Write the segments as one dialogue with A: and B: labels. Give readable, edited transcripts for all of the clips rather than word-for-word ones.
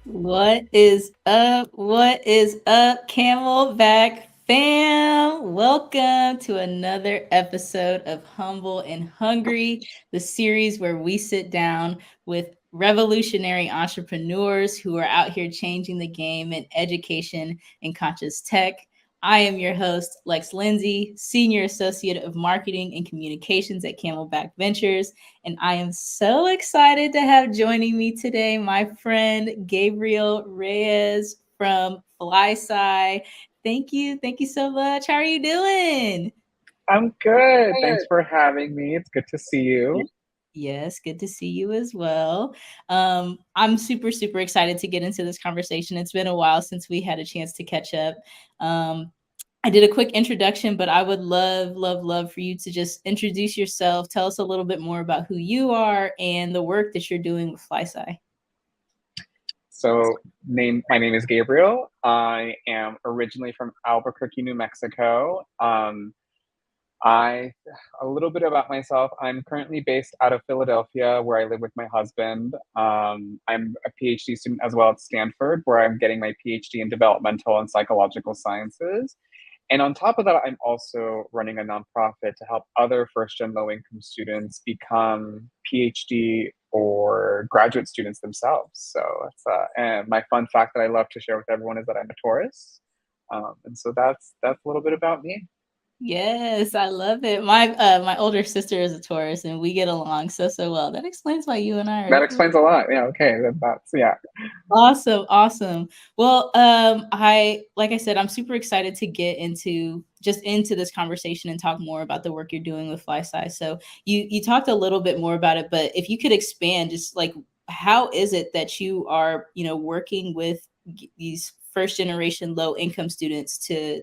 A: What is up? What is up, Camelback fam? Welcome to another episode of Humble and Hungry, the series where we sit down with revolutionary entrepreneurs who are out here changing the game in education and conscious tech. I am your host, Lex Lindsay, Senior Associate of Marketing and Communications at Camelback Ventures. And I am so excited to have joining me today my friend Gabriel Reyes from FLi Sci. Thank you. Thank you so much. How are you doing?
B: I'm good. Thanks for having me. It's good to see you.
A: Yes, good to see you as well. I'm super, super excited to get into this conversation. It's been a while since we had a chance to catch up. Um, I did a quick introduction, but I would love, love, love for you to just introduce yourself. Tell us a little bit more about who you are and the work that you're doing with FLi Sci.
B: My name is Gabriel. I am originally from Albuquerque, New Mexico. I a little bit about myself. I'm currently based out of Philadelphia, where I live with my husband. I'm a PhD student as well at Stanford, where I'm getting my PhD in developmental and psychological sciences. And on top of that, I'm also running a nonprofit to help other first gen low income students become PhD or graduate students themselves. So and my fun fact that I love to share with everyone is that I'm a Taurus. And so that's a little bit about me.
A: Yes, I love it. My older sister is a Taurus, and we get along so well. That explains why you and I are
B: That explains a lot. Yeah, okay. That's yeah.
A: awesome, awesome. Well, I like I said, I'm super excited to get into this conversation and talk more about the work you're doing with FLi Sci. So you talked a little bit more about it, but if you could expand, just like how is it that you are, working with these first generation low income students to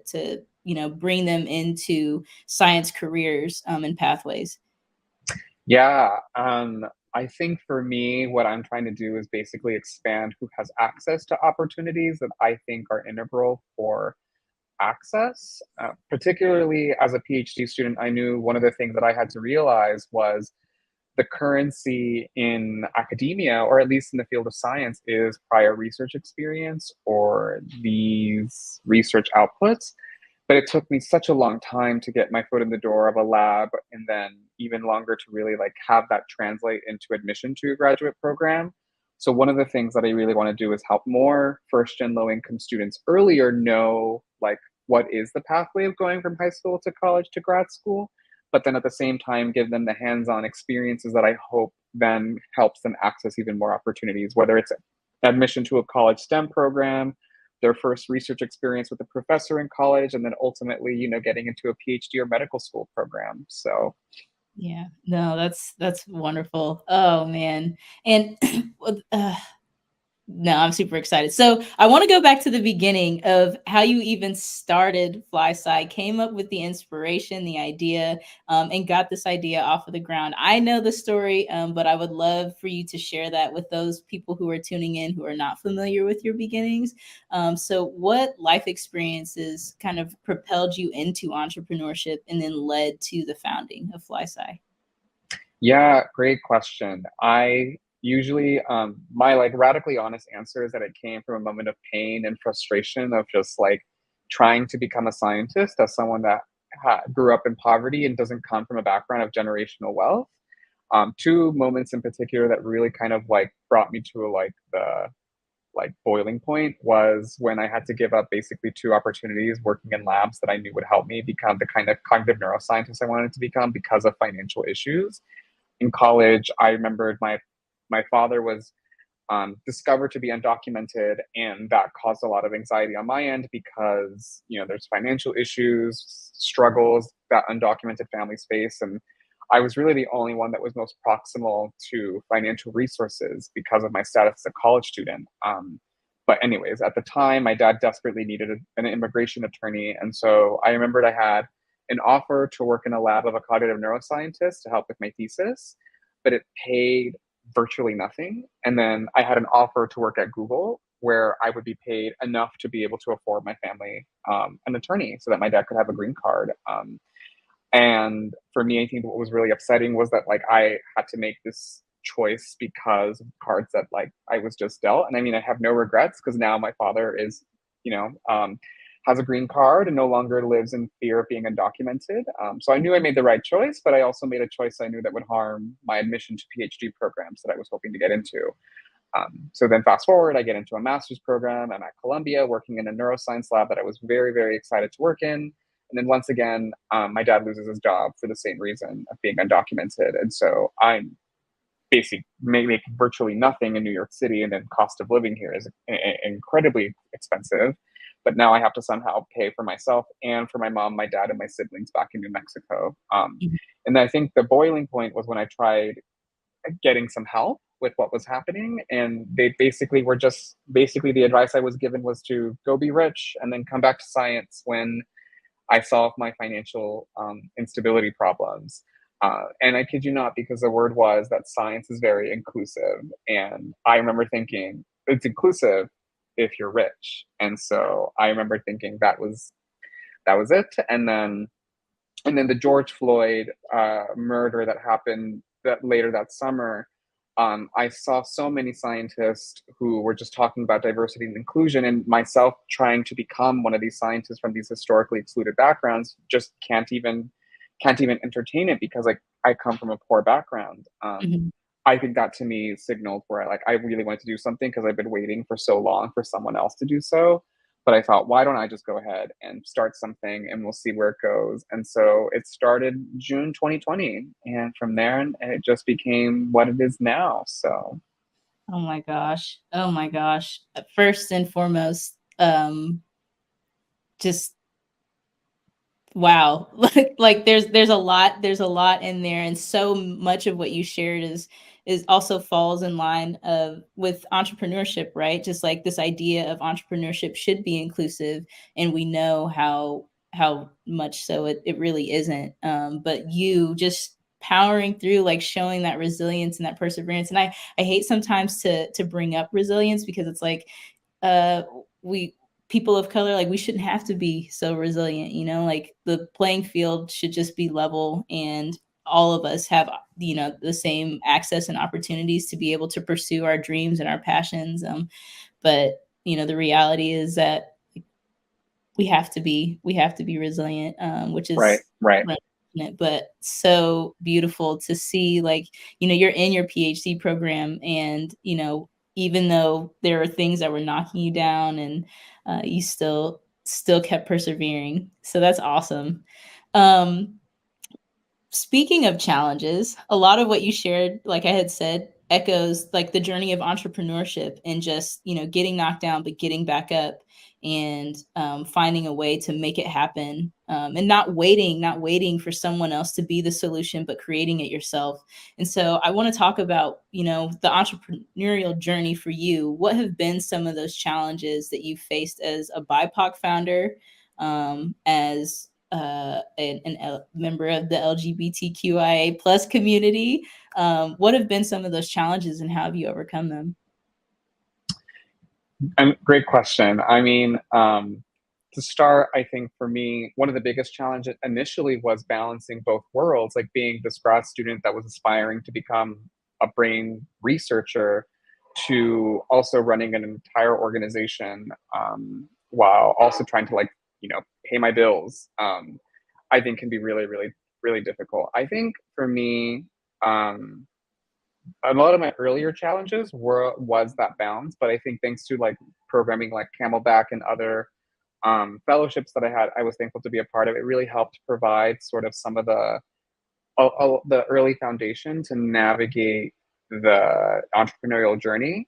A: bring them into science careers and pathways?
B: Yeah. I think for me, what I'm trying to do is basically expand who has access to opportunities that I think are integral for access. Particularly as a PhD student, I knew one of the things that I had to realize was the currency in academia, or at least in the field of science, is prior research experience or these research outputs. But it took me such a long time to get my foot in the door of a lab, and then even longer to really like have that translate into admission to a graduate program. So one of the things that I really want to do is help more first gen low income students earlier know like what is the pathway of going from high school to college to grad school, but then at the same time give them the hands-on experiences that I hope then helps them access even more opportunities, whether it's admission to a college STEM program, their first research experience with a professor in college, and then ultimately, getting into a PhD or medical school program. So
A: Yeah, no, that's wonderful. Oh man, and no, I'm super excited. So I want to go back to the beginning of how you even started FLi Sci, came up with the inspiration, the idea, and got this idea off of the ground. I know the story, but I would love for you to share that with those people who are tuning in who are not familiar with your beginnings. So, what life experiences kind of propelled you into entrepreneurship and then led to the founding of FLi Sci?
B: yeah, great question. I usually my like radically honest answer is that it came from a moment of pain and frustration of just like trying to become a scientist as someone that grew up in poverty and doesn't come from a background of generational wealth. Two moments in particular that really kind of like brought me to like the like boiling point was when I had to give up basically two opportunities working in labs that I knew would help me become the kind of cognitive neuroscientist I wanted to become because of financial issues. In college, I remembered my father was discovered to be undocumented, and that caused a lot of anxiety on my end because there's financial issues, struggles that undocumented families face, and I was really the only one that was most proximal to financial resources because of my status as a college student. But anyways, at the time, my dad desperately needed an immigration attorney, and so I remembered I had an offer to work in a lab of a cognitive neuroscientist to help with my thesis, but it paid virtually nothing. And then I had an offer to work at Google where I would be paid enough to be able to afford my family an attorney so that my dad could have a green card. And for me, I think what was really upsetting was that like I had to make this choice because of cards that like I was just dealt. And I mean, I have no regrets because now my father is, you know, has a green card and no longer lives in fear of being undocumented. So I knew I made the right choice, but I also made a choice I knew that would harm my admission to PhD programs that I was hoping to get into. So then fast forward, I get into a master's program. I'm at Columbia working in a neuroscience lab that I was very, very excited to work in. And then once again, my dad loses his job for the same reason of being undocumented. And so I'm basically making virtually nothing in New York City. And then cost of living here is incredibly expensive. But now I have to somehow pay for myself and for my mom, my dad, and my siblings back in New Mexico. And I think the boiling point was when I tried getting some help with what was happening, and they basically were just basically the advice I was given was to go be rich and then come back to science when I solve my financial instability problems. And I kid you not, because the word was that science is very inclusive, and I remember thinking it's inclusive if you're rich. And so I remember thinking that was it. And then the George Floyd murder that happened that later that summer, I saw so many scientists who were just talking about diversity and inclusion, and myself trying to become one of these scientists from these historically excluded backgrounds just can't even entertain it because I come from a poor background.
A: Mhm.
B: I think that to me signaled where I really wanted to do something because I've been waiting for so long for someone else to do so. But I thought, why don't I just go ahead and start something and we'll see where it goes. And so it started June 2020. And from there, and it just became what it is now. So,
A: Oh my gosh. Oh my gosh. First and foremost, just wow. Like there's a lot in there, and so much of what you shared is also falls in line of with entrepreneurship, right? Just like this idea of entrepreneurship should be inclusive, and we know how much so it really isn't. But you just powering through, like showing that resilience and that perseverance. And I hate sometimes to bring up resilience because it's like uh we people of color, like we shouldn't have to be so resilient, like the playing field should just be level, and all of us have the same access and opportunities to be able to pursue our dreams and our passions. But the reality is that we have to be resilient, which
B: right,
A: is
B: right.
A: unfortunate, but so beautiful to see. Like, you're in your PhD program, and even though there are things that were knocking you down, and you still kept persevering. So that's awesome. um Speaking of challenges, a lot of what you shared, like I had said, echoes like the journey of entrepreneurship, and just, getting knocked down, but getting back up, and finding a way to make it happen, and not waiting for someone else to be the solution, but creating it yourself. And so I want to talk about, the entrepreneurial journey for you. What have been some of those challenges that you faced as a BIPOC founder, as a member of the LGBTQIA plus community? What have been some of those challenges, and how have you overcome them?
B: Great question. I mean, to start, I think for me, one of the biggest challenges initially was balancing both worlds, like being this grad student that was aspiring to become a brain researcher to also running an entire organization, while also trying to pay my bills. I think can be really, really, really difficult. I think for me, um, a lot of my earlier challenges was that balance, but I think thanks to like programming like Camelback and other fellowships that I had, I was thankful to be a part of. It really helped provide sort of some of the early foundation to navigate the entrepreneurial journey.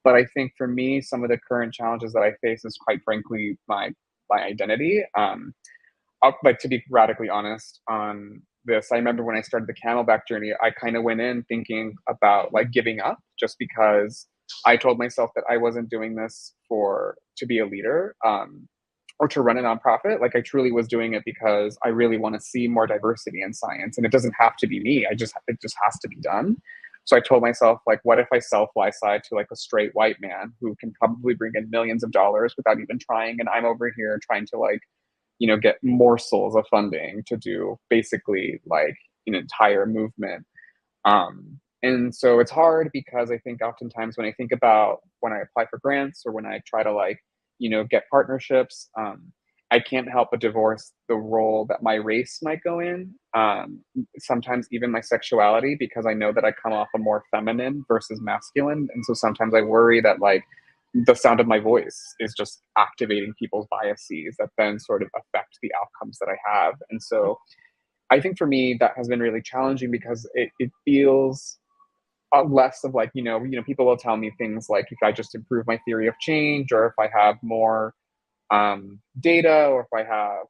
B: But I think for me, some of the current challenges that I face is quite frankly my identity. But to be radically honest on this, I remember when I started the Camelback journey, I kind of went in thinking about like giving up just because I told myself that I wasn't doing this for to be a leader, or to run a nonprofit. Like I truly was doing it because I really want to see more diversity in science, and it doesn't have to be me. It just has to be done. So I told myself, like, what if I sell FLi Sci to like a straight white man who can probably bring in millions of dollars without even trying, and I'm over here trying to like get morsels of funding to do basically like an entire movement. And so it's hard because I think oftentimes when I think about when I apply for grants or when I try to like, get partnerships, I can't help but divorce the role that my race might go in. Sometimes even my sexuality, because I know that I come off a more feminine versus masculine. And so sometimes I worry that like the sound of my voice is just activating people's biases that then sort of affect the outcomes that I have. And so I think for me that has been really challenging because it feels less of like people will tell me things like if I just improve my theory of change or if I have more data or if I have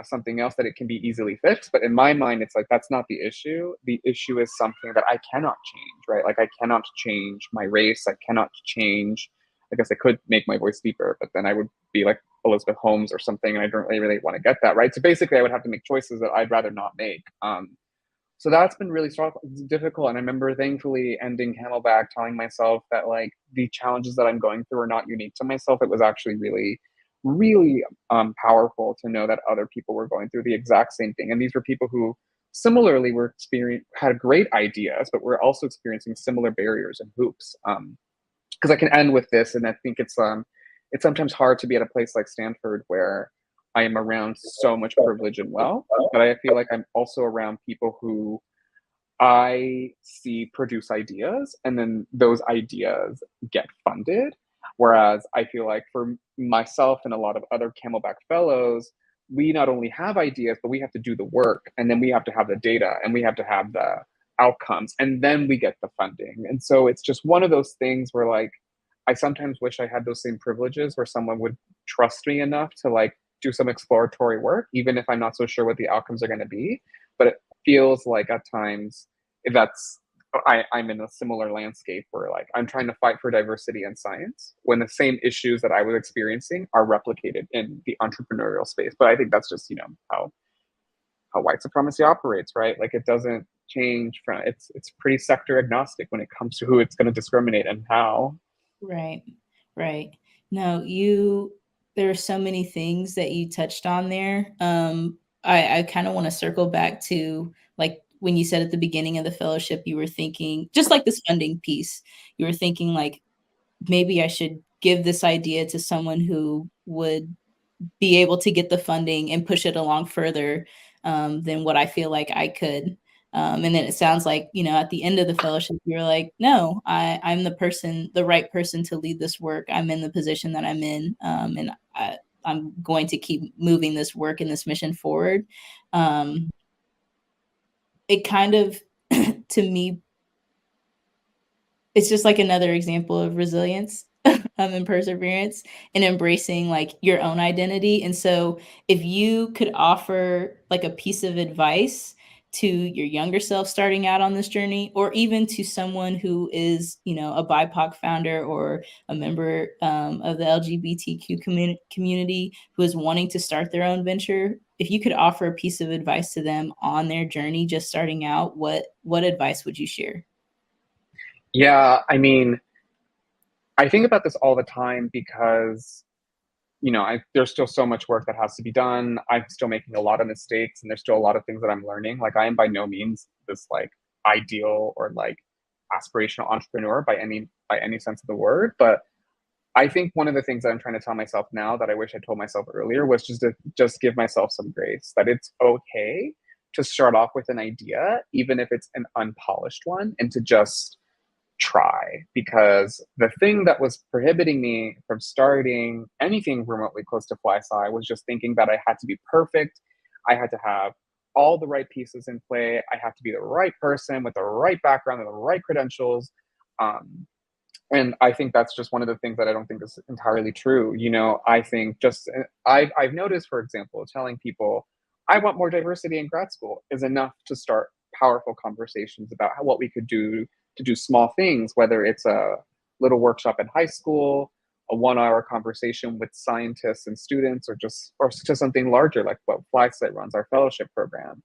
B: something else that it can be easily fixed. But in my mind it's like that's not the issue. The issue is something that I cannot change, right? Like I cannot change my race. I cannot change, I guess I could make my voice deeper, but then I would be like Elizabeth Holmes or something and I don't really want to get that, right? So basically I would have to make choices that I'd rather not make. So that's been really difficult. And I remember thankfully ending Camelback telling myself that like the challenges that I'm going through are not unique to myself. It was actually really, really powerful to know that other people were going through the exact same thing. And these were people who similarly had great ideas, but were also experiencing similar barriers and hoops. Because I can end with this, and I think it's sometimes hard to be at a place like Stanford where I am around so much privilege and wealth, but I feel like I'm also around people who I see produce ideas and then those ideas get funded. Whereas I feel like for myself and a lot of other Camelback fellows, we not only have ideas, but we have to do the work and then we have to have the data and we have to have the outcomes and then we get the funding. And so it's just one of those things where like I sometimes wish I had those same privileges where someone would trust me enough to like do some exploratory work, even if I'm not so sure what the outcomes are going to be. But it feels like at times that's I'm in a similar landscape where like I'm trying to fight for diversity in science when the same issues that I was experiencing are replicated in the entrepreneurial space. But I think that's just how white supremacy operates, right? Like it doesn't change from it's pretty sector agnostic when it comes to who it's going to discriminate and how.
A: Right. Right. No, there are so many things that you touched on there. I kind of want to circle back to like when you said at the beginning of the fellowship, you were thinking just like this funding piece, you were thinking like maybe I should give this idea to someone who would be able to get the funding and push it along further than what I feel like I could. And then it sounds like, at the end of the fellowship, you're like, no, I'm the right person to lead this work. I'm in the position that I'm in. And I'm going to keep moving this work and this mission forward. It kind of, to me, it's just like another example of resilience and perseverance and embracing like your own identity. And so if you could offer like a piece of advice to your younger self starting out on this journey, or even to someone who is, a BIPOC founder or a member of the LGBTQ community who is wanting to start their own venture, if you could offer a piece of advice to them on their journey, just starting out, what advice would you share?
B: Yeah, I mean, I think about this all the time because there's still so much work that has to be done. I'm still making a lot of mistakes, and there's still a lot of things that I'm learning. Like I am by no means this like ideal or like aspirational entrepreneur by any sense of the word, but I think one of the things that I'm trying to tell myself now that I wish I told myself earlier was just to just give myself some grace, that it's okay to start off with an idea, even if it's an unpolished one, and to just try. Because the thing that was prohibiting me from starting anything remotely close to FLi Sci was just thinking that I had to be perfect. I had to have all the right pieces in play. I have to be the right person with the right background and the right credentials. Um, and I think that's just one of the things that I don't think is entirely true. I think just I've noticed, for example, telling people I want more diversity in grad school is enough to start powerful conversations about what we could do to do small things, whether it's a little workshop in high school, a 1 hour conversation with scientists and students, or just something larger like what FLi Sci runs, our fellowship program.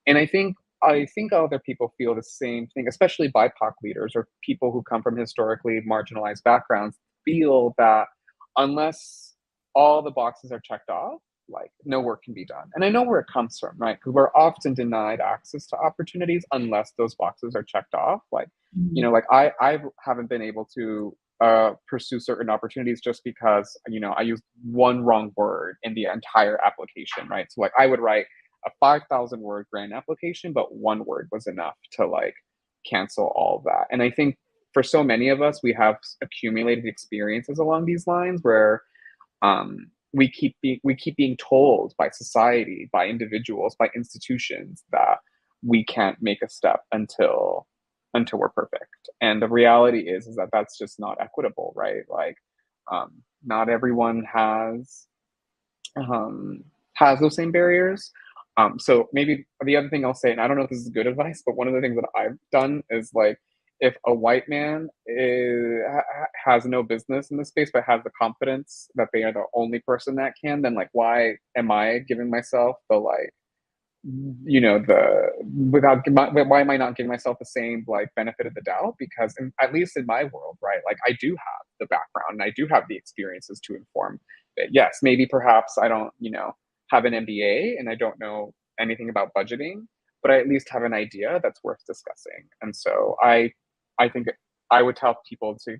B: And I think other people feel the same thing, especially BIPOC leaders or people who come from historically marginalized backgrounds, feel that unless all the boxes are checked off, like no work can be done. And I know where it comes from, right? Because we're often denied access to opportunities unless those boxes are checked off. Like, you
A: Mhm.
B: know, like I haven't been able to pursue certain opportunities just because, you know, I used one wrong word in the entire application, right? So like I would write a 5,000 word grant application, but one word was enough to like cancel all of that. And I think for so many of us, we have accumulated experiences along these lines where we keep being told by society, by individuals, by institutions that we can't make a step until we're perfect. And the reality is that that's just not equitable, right? Like, not everyone um, has those same barriers. So maybe the other thing I'll say, and I don't know if this is good advice, but one of the things that I've done is like, if a white man has no business in this space but has the confidence that they are the only person that can, then like why am I giving myself the like, you know, the without why am I not giving myself the same like benefit of the doubt? Because at least in my world, right, like I do have the background and I do have the experiences to inform it. Yes, maybe perhaps I don't, you know, have an MBA and I don't know anything about budgeting, but I at least have an idea that's worth discussing. And so I think I would tell people to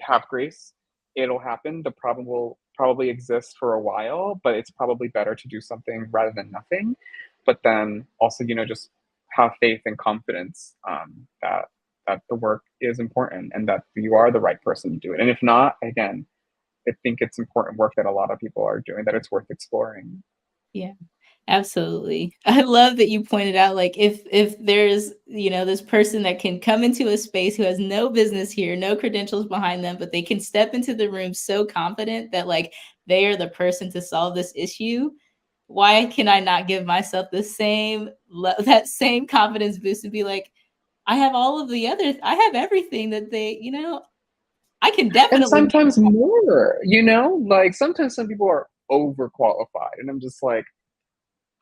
B: have grace. It'll happen. The problem will probably exist for a while, but it's probably better to do something rather than nothing. But then also, you know, just have faith and confidence, that the work is important and that you are the right person to do it. And if not, again, I think it's important work that a lot of people are doing, that it's worth exploring.
A: Yeah. Absolutely. I love that you pointed out, like, if there's, you know, this person that can come into a space who has no business here, no credentials behind them, but they can step into the room so confident that like they are the person to solve this issue. Why can I not give myself the same that same confidence boost and be like, I have all of the other, I have everything that they, you know, I can
B: And
A: definitely make
B: sometimes more, you know, like sometimes some people are overqualified. And I'm just like,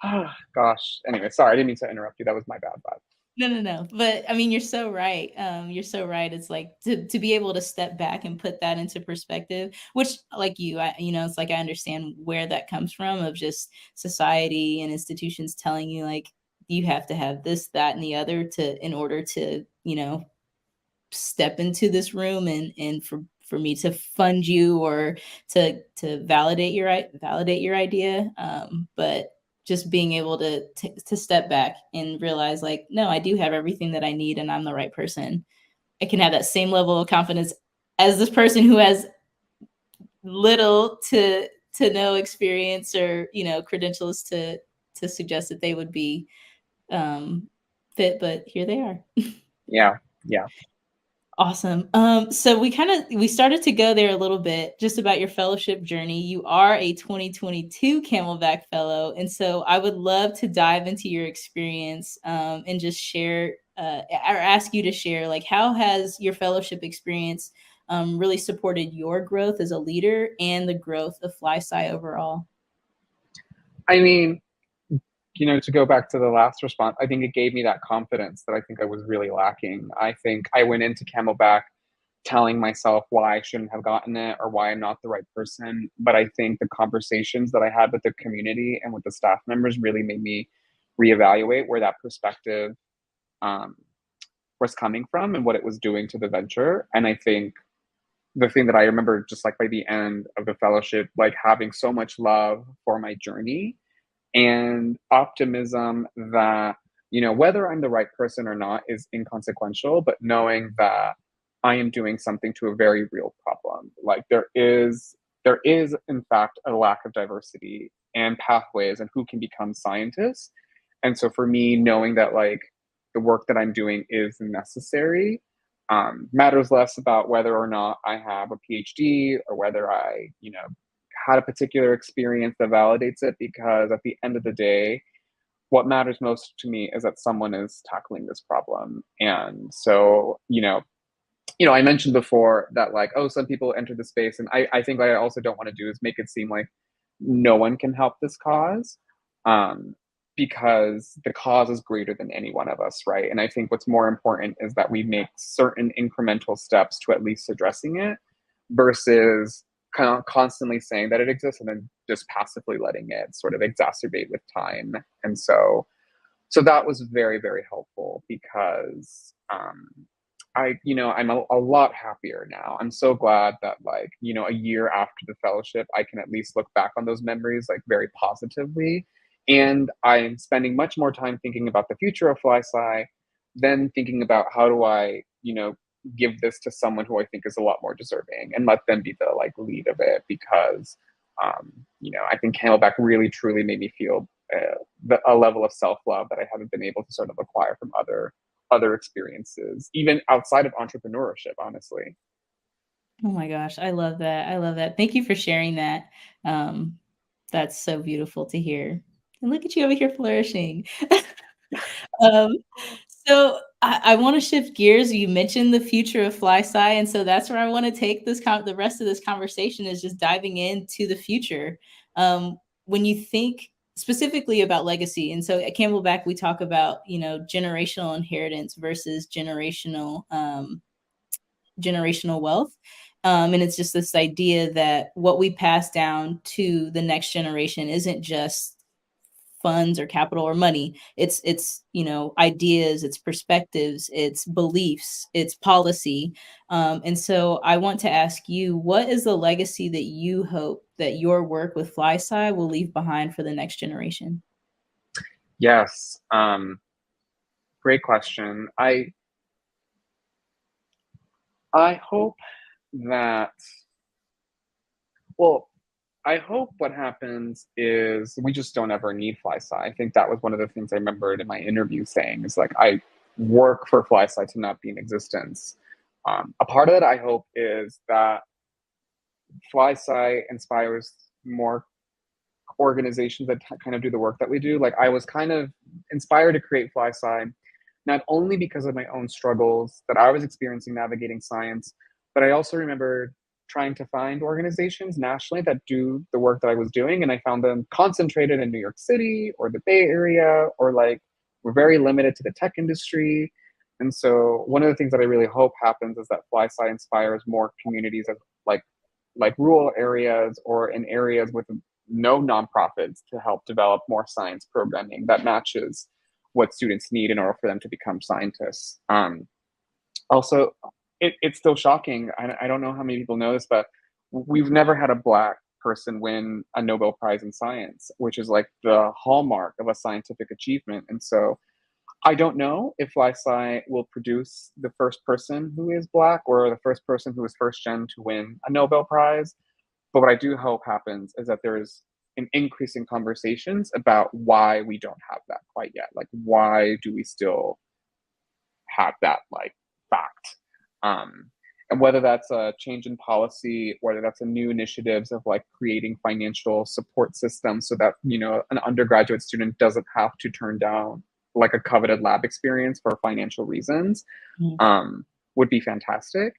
B: ah, gosh. Anyway, sorry, I didn't mean to interrupt you. That was my bad vibe.
A: No, no, no. But I mean, you're so right. You're so right. It's like to be able to step back and put that into perspective, which like you, you know, it's like I understand where that comes from of just society and institutions telling you like you have to have this, that, and the other to in order to, you know, step into this room and for me to fund you or to validate your idea. But just being able to step back and realize like, no, I do have everything that I need and I'm the right person. I can have that same level of confidence as this person who has little to no experience or, you know, credentials to suggest that they would be fit, but here they are.
B: Yeah. Yeah.
A: Awesome. So we started to go there a little bit just about your fellowship journey. You are a 2022 Camelback Fellow, and so I would love to dive into your experience and just share or ask you to share like how has your fellowship experience really supported your growth as a leader and the growth of FLi Sci overall.
B: I mean, you know, to go back to the last response, I think it gave me that confidence that I think I was really lacking. I think I went into Camelback telling myself why I shouldn't have gotten it or why I'm not the right person. But I think the conversations that I had with the community and with the staff members really made me reevaluate where that perspective um, was coming from and what it was doing to the venture. And I think the thing that I remember just like by the end of the fellowship, like having so much love for my journey and optimism that, you know, whether I'm the right person or not is inconsequential, but knowing that I am doing something to a very real problem. Like there is in fact a lack of diversity and pathways and who can become scientists. And so for me, knowing that like the work that I'm doing is necessary, matters less about whether or not I have a PhD or whether I, you know, had a particular experience that validates it, because at the end of the day, what matters most to me is that someone is tackling this problem. And so, I mentioned before that like, oh, some people enter the space, and I think what I also don't want to do is make it seem like no one can help this cause. Um, because the cause is greater than any one of us, right? And I think what's more important is that we make certain incremental steps to at least addressing it versus kind of constantly saying that it exists and then just passively letting it sort of exacerbate with time. And so that was very, very helpful because I'm a lot happier now. I'm so glad that, like, a year after the fellowship, I can at least look back on those memories like very positively. And I'm spending much more time thinking about the future of FLi Sci than thinking about how do I, give this to someone who I think is a lot more deserving and let them be the like lead of it because, I think Camelback really truly made me feel a level of self-love that I haven't been able to sort of acquire from other experiences, even outside of entrepreneurship, honestly.
A: Oh my gosh, I love that. I love that. Thank you for sharing that. That's so beautiful to hear. And look at you over here flourishing. Um, so I want to shift gears. You mentioned the future of FLi Sci, and so that's where I want to take the rest of this conversation is just diving into the future. When you think specifically about legacy, and so at Camelback we talk about generational inheritance versus generational wealth. And it's just this idea that what we pass down to the next generation isn't just funds or capital or money. It's ideas, it's perspectives, it's beliefs, it's policy. And so I want to ask you, what is the legacy that you hope that your work with FLi Sci will leave behind for the next generation?
B: Yes, great question. I hope that, well, I hope what happens is we just don't ever need FLi Sci. I think that was one of the things I remembered in my interview saying is like, I work for FLi Sci to not be in existence. A part of it, I hope, is that FLi Sci inspires more organizations that kind of do the work that we do. Like, I was kind of inspired to create FLi Sci not only because of my own struggles that I was experiencing navigating science, but I also remembered trying to find organizations nationally that do the work that I was doing. And I found them concentrated in New York City or the Bay Area, or like we're very limited to the tech industry. And so one of the things that I really hope happens is that FLi Sci inspires more communities of like rural areas or in areas with no nonprofits to help develop more science programming that matches what students need in order for them to become scientists. Also, it's still shocking. I don't know how many people know this, but we've never had a Black person win a Nobel Prize in science, which is like the hallmark of a scientific achievement. And so I don't know if FLi Sci will produce the first person who is Black or the first person who is first gen to win a Nobel Prize. But what I do hope happens is that there's an increase in conversations about why we don't have that quite yet. Like, why do we still have that like fact? And whether that's a change in policy, whether that's a new initiatives of like creating financial support systems so that an undergraduate student doesn't have to turn down like a coveted lab experience for financial reasons, would be fantastic.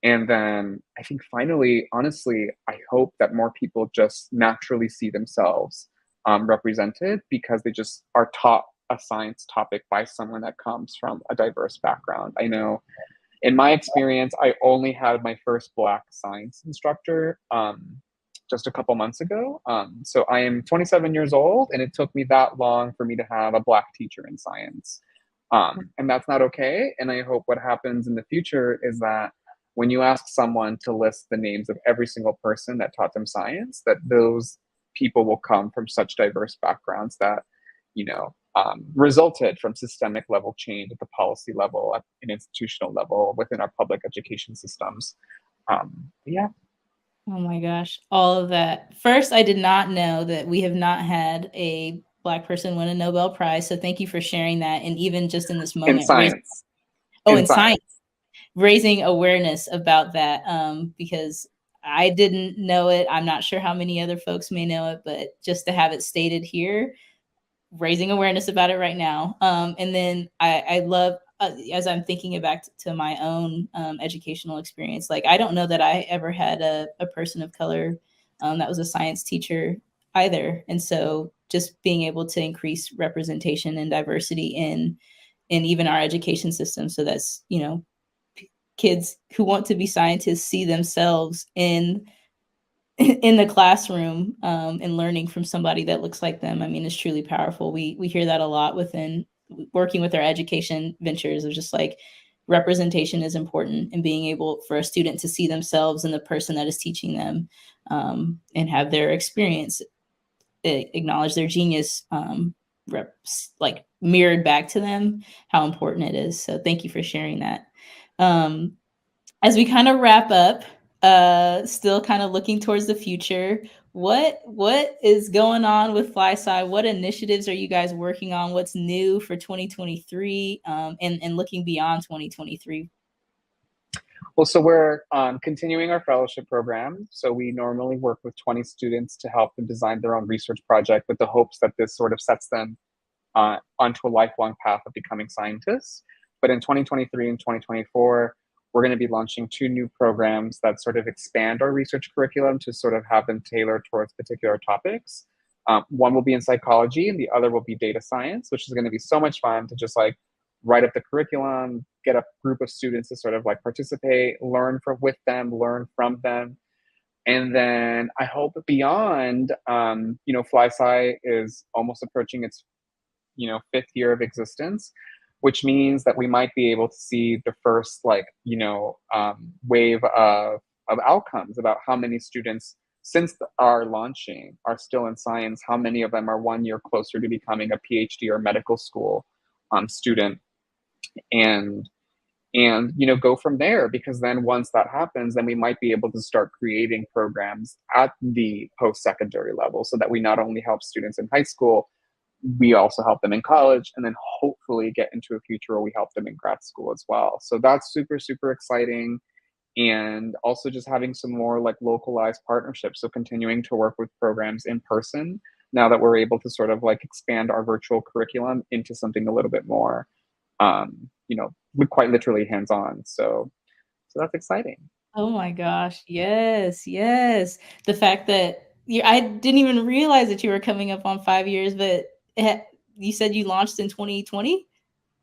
B: And then I think finally, honestly, I hope that more people just naturally see themselves represented because they just are taught a science topic by someone that comes from a diverse background. I know in my experience, I only had my first Black science instructor just a couple months ago. So I am 27 years old, and it took me that long for me to have a Black teacher in science. And that's not okay. And I hope what happens in the future is that when you ask someone to list the names of every single person that taught them science, that those people will come from such diverse backgrounds that, resulted from systemic level change at the policy level, at an institutional level within our public education systems. Yeah.
A: Oh my gosh, all of that. First, I did not know that we have not had a Black person win a Nobel Prize. So thank you for sharing that. And even just in this
B: In
A: moment,
B: science.
A: in science, raising awareness about that, because I didn't know it. I'm not sure how many other folks may know it, but just to have it stated here, raising awareness about it right now. And then I love, as I'm thinking back to my own educational experience, like I don't know that I ever had a person of color that was a science teacher either. And so just being able to increase representation and diversity in even our education system. So that's, kids who want to be scientists see themselves in in the classroom, and learning from somebody that looks like them, I mean, is truly powerful. We hear that a lot within working with our education ventures, of just like representation is important, and being able for a student to see themselves in the person that is teaching them, and have their experience acknowledge their genius, like mirrored back to them, how important it is. So thank you for sharing that. As we kind of wrap up, still kind of looking towards the future, what is going on with FLi Sci? What initiatives are you guys working on? What's new for 2023, and looking beyond 2023?
B: Well, so we're continuing our fellowship program. So we normally work with 20 students to help them design their own research project, with the hopes that this sort of sets them onto a lifelong path of becoming scientists. But in 2023 and 2024, we're going to be launching 2 new programs that sort of expand our research curriculum to sort of have them tailored towards particular topics. One will be in psychology, and the other will be data science, which is going to be so much fun to just like write up the curriculum, get a group of students to sort of like participate, learn with them, learn from them. And then I hope beyond, FLi Sci is almost approaching its 5th year of existence, which means that we might be able to see the first wave of outcomes about how many students since our launching are still in science, how many of them are 1 year closer to becoming a PhD or medical school student, and go from there. Because then once that happens, then we might be able to start creating programs at the post-secondary level, so that we not only help students in high school, we also help them in college, and then hopefully get into a future where we help them in grad school as well. So that's super, super exciting. And also just having some more like localized partnerships. So continuing to work with programs in person, now that we're able to sort of like expand our virtual curriculum into something a little bit more, quite literally hands-on. So that's exciting.
A: Oh my gosh. Yes, yes. The fact that I didn't even realize that you were coming up on 5 years, but you said you launched in 2020?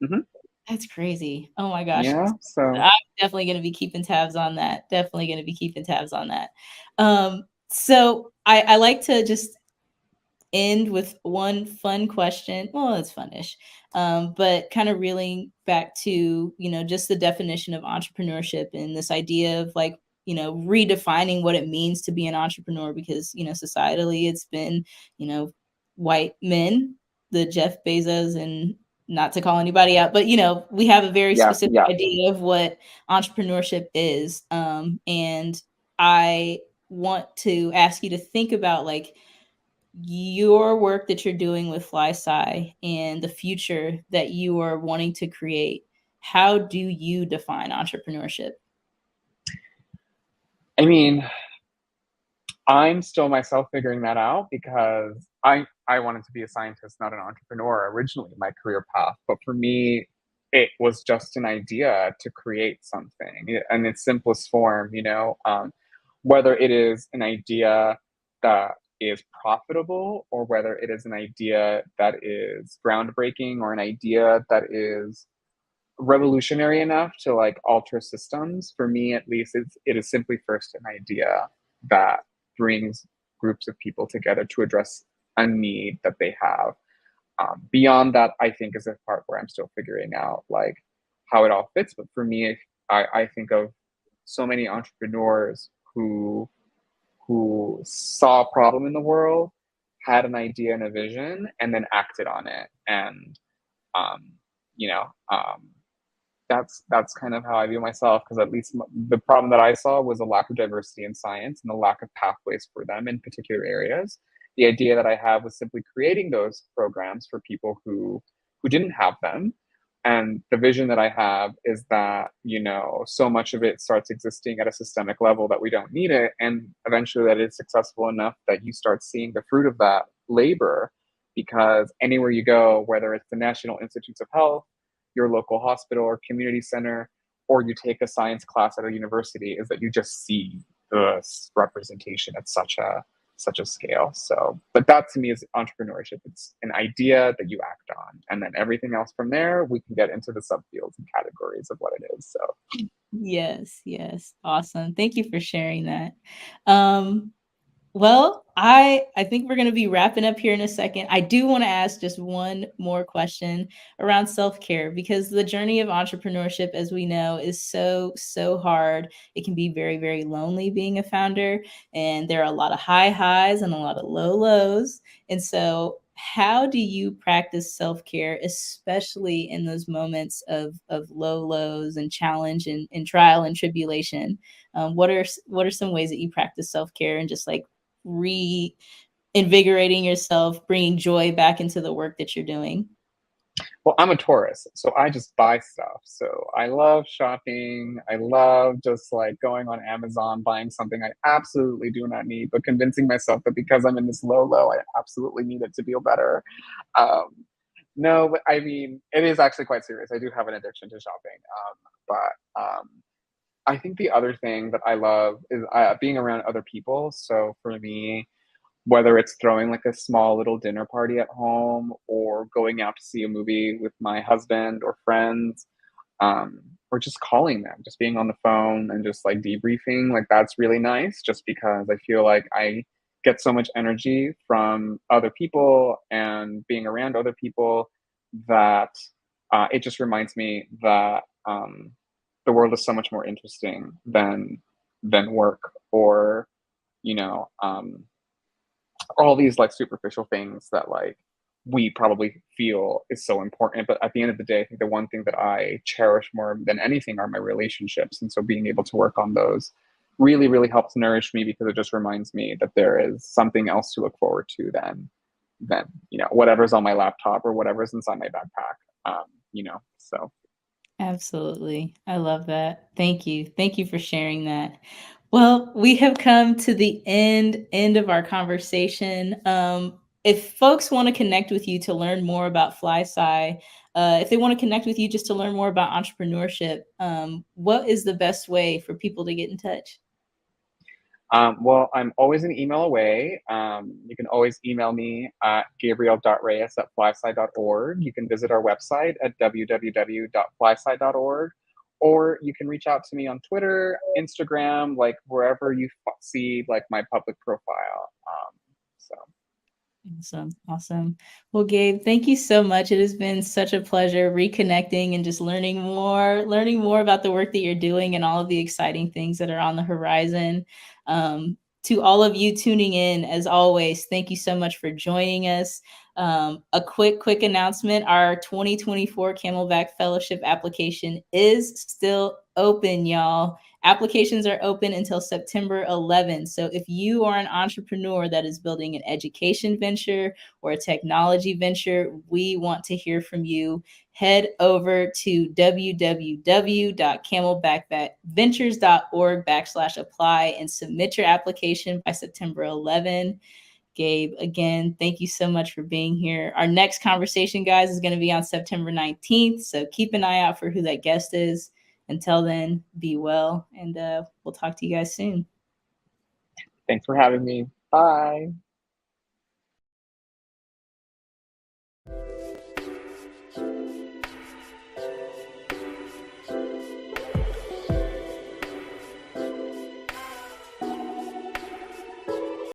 B: Mm-hmm.
A: That's crazy. Oh my gosh.
B: Yeah. So
A: I'm definitely gonna be keeping tabs on that. Definitely gonna be keeping tabs on that. So I like to just end with one fun question. Well, it's funnish, but kind of reeling back to, just the definition of entrepreneurship, and this idea of like, redefining what it means to be an entrepreneur, because, societally it's been, white men, the Jeff Bezos, and not to call anybody out, but, we have a very
B: yeah,
A: specific
B: yeah.
A: idea of what entrepreneurship is. And I want to ask you to think about like your work that you're doing with FLi Sci and the future that you are wanting to create. How do you define entrepreneurship?
B: I mean, I'm still myself figuring that out, because I wanted to be a scientist, not an entrepreneur, originally in my career path. But for me, it was just an idea to create something in its simplest form. Whether it is an idea that is profitable, or whether it is an idea that is groundbreaking, or an idea that is revolutionary enough to like alter systems. For me, at least, it is simply first an idea that brings groups of people together to address a need that they have. Beyond that, I think, is a part where I'm still figuring out like how it all fits. But for me, I think of so many entrepreneurs who saw a problem in the world, had an idea and a vision, and then acted on it. And um, you know, that's kind of how I view myself, because at least the problem that I saw was a lack of diversity in science and the lack of pathways for them in particular areas. The idea that I have was simply creating those programs for people who didn't have them. And the vision that I have is that, so much of it starts existing at a systemic level that we don't need it. And eventually that is successful enough that you start seeing the fruit of that labor. Because anywhere you go, whether it's the National Institutes of Health, your local hospital or community center, or you take a science class at a university, is that you just see the representation at such a scale. So, but that to me is entrepreneurship. It's an idea that you act on, and then everything else from there, we can get into the subfields and categories of what it is. So
A: Yes, yes. Awesome. Thank you for sharing that. Um, Well, I think we're going to be wrapping up here in a second. I do want to ask just one more question around self-care, because the journey of entrepreneurship, as we know, is so hard. It can be very lonely being a founder, and there are a lot of high highs and a lot of low lows. And so how do you practice self-care, especially in those moments of low lows and challenge and trial and tribulation? What are some ways that you practice self-care and just like reinvigorating yourself, bringing joy back into the work that you're doing?
B: Well, I'm a Taurus, so I just buy stuff. So I love shopping. I love just like going on Amazon, buying something I absolutely do not need, but convincing myself that because I'm in this low, I absolutely need it to feel better. Um, no, but I mean, it is actually quite serious. I do have an addiction to shopping. But I think the other thing that I love is being around other people. So for me, whether it's throwing like a small little dinner party at home or going out to see a movie with my husband or friends, or just calling them, just being on the phone and just like debriefing, like that's really nice just because I feel like I get so much energy from other people and being around other people that it just reminds me that the world is so much more interesting than work or you know all these like superficial things that like we probably feel is so important. But at the end of the day, I think the one thing that I cherish more than anything are my relationships. And so being able to work on those really helps nourish me because it just reminds me that there is something else to look forward to than whatever's on my laptop or whatever's inside my backpack. So
A: Absolutely. I love that. Thank you. Thank you for sharing that. Well, we have come to the end of our conversation. If folks want to connect with you to learn more about FLi Sci, if they want to connect with you just to learn more about entrepreneurship, what is the best way for people to get in touch?
B: Well, I'm always an email away. You can always email me at gabriel.reyes@flisci.org. You can visit our website at www.flisci.org, or you can reach out to me on Twitter, Instagram, like wherever you see like my public profile. So
A: Awesome. Awesome. Well, Gabe, thank you so much. It has been such a pleasure reconnecting and just learning more about the work that you're doing and all of the exciting things that are on the horizon. To all of you tuning in, as always, thank you so much for joining us. A quick announcement. Our 2024 Camelback Fellowship application is still open, y'all. Applications are open until September 11th. So if you are an entrepreneur that is building an education venture or a technology venture, we want to hear from you. Head over to www.camelbackventures.org/apply and submit your application by September 11. Gabe, again, thank you so much for being here. Our next conversation, guys, is going to be on September 19th. So keep an eye out for who that guest is. Until then, be well, and we'll talk to you guys soon.
B: thanks for having me. Bye.